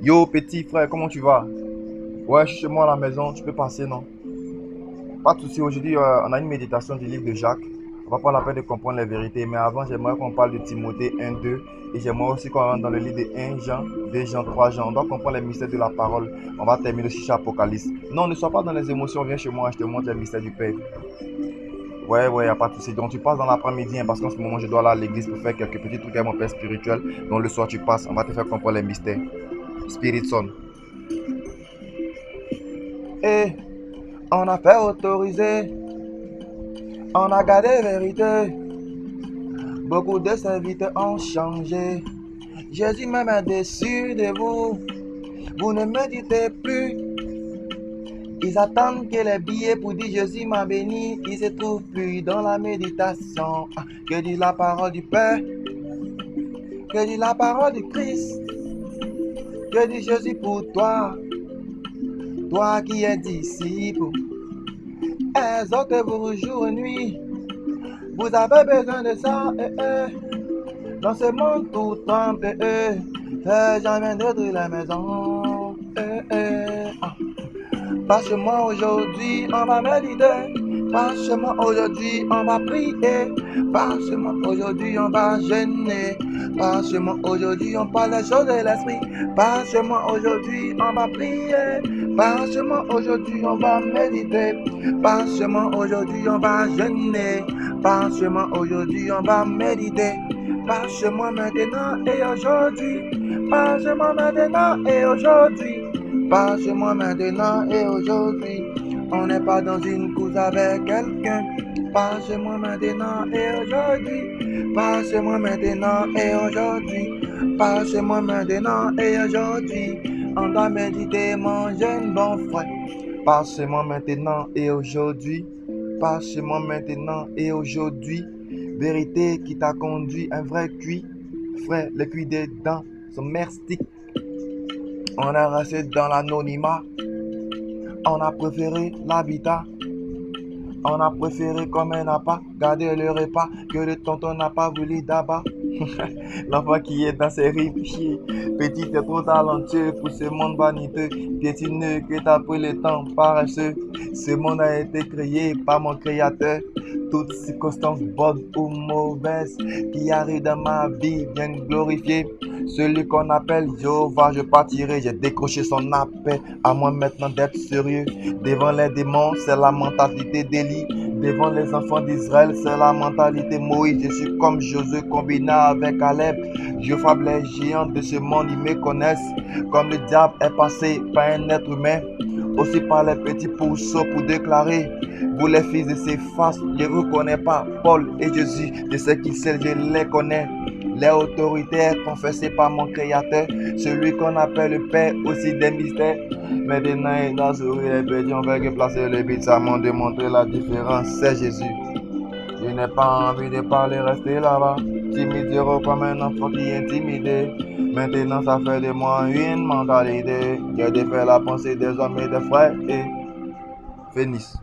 Yo, petit frère, comment tu vas? Ouais, je suis chez moi à la maison, tu peux passer, non? Pas de souci, aujourd'hui, on a une méditation du livre de Jacques. On va prendre la peine de comprendre les vérités, mais avant, j'aimerais qu'on parle de Timothée 1, 2, et j'aimerais aussi qu'on rentre dans le livre de 1 Jean, 2 Jean, 3 Jean. On doit comprendre les mystères de la parole. On va terminer aussi chez Apocalypse. Non, ne sois pas dans les émotions, viens chez moi, je te montre les mystères du Père. Ouais, ouais, y a pas de souci. Donc, tu passes dans l'après-midi, hein, parce qu'en ce moment, je dois aller à l'église pour faire quelques petits trucs avec mon père spirituel. Donc, le soir, tu passes, on va te faire comprendre les mystères. Spirit Son. Et on a fait autoriser, on a gardé vérité. Beaucoup de serviteurs ont changé. Jésus même est déçu de vous. Vous ne méditez plus. Ils attendent que les billets pour dire Jésus m'a béni. Ils se trouvent plus dans la méditation. Que dit la parole du Père? Que dit la parole du Christ? Que dit Jésus pour toi? Toi qui es disciple. Exaltez-vous jour et nuit. Vous avez besoin de ça. Dans ce monde tout trempe. J'en viens de la maison. Passe-moi aujourd'hui, on va méditer. Passe-moi aujourd'hui, on va prier. Passe-moi aujourd'hui, on va jeûner. Passe-moi aujourd'hui, on parle des choses de l'esprit. Passe-moi aujourd'hui, on va prier. Passe-moi aujourd'hui, on va méditer. Passe-moi aujourd'hui, on va jeûner. Passe-moi aujourd'hui, on va méditer. Passe-moi maintenant et aujourd'hui. Passe-moi maintenant et aujourd'hui. Passe-moi maintenant et aujourd'hui. On n'est pas dans une course avec quelqu'un. Passe-moi maintenant et aujourd'hui. Passe-moi maintenant et aujourd'hui. Passe-moi maintenant et aujourd'hui. On doit méditer, mon jeune bon frère. Passe-moi maintenant et aujourd'hui. Passe-moi maintenant et aujourd'hui. Vérité qui t'a conduit un vrai cuit. Frère, le cuit des dents sont merstiques. On est resté dans l'anonymat. On a préféré l'habitat. On a préféré comme un appât garder le repas que le tonton n'a pas voulu d'abat. L'enfant qui est dans ses rives, petit est trop talentueux pour ce monde vaniteux, piétineux que t'as pris le temps paresseux. Ce monde a été créé par mon créateur. Toutes circonstances bonnes ou mauvaises qui arrivent dans ma vie viennent glorifier celui qu'on appelle Jéhovah. Je partirai, j'ai décroché son appel. À moi maintenant d'être sérieux. Devant les démons, c'est la mentalité d'Élie. Devant les enfants d'Israël, c'est la mentalité Moïse. Je suis comme Josué combiné avec Caleb. Je frappe les géants de ce monde, ils me connaissent. Comme le diable est passé par un être humain, aussi par les petits pourceaux pour déclarer: vous les fils de ces faces, je ne vous connais pas. Paul et Jésus, de ce qu'ils savent, je les connais. Les autorités confessées par mon créateur, celui qu'on appelle le Père, aussi des mystères. Maintenant, il doit sourire les petits, on veut que placer le but, ça m'a démontré la différence, c'est Jésus. Je n'ai pas envie de parler, rester là-bas. Timide, comme un enfant qui est intimidé. Maintenant, ça fait de moi une mentalité. J'ai défait la pensée des hommes et des frères et Vénice.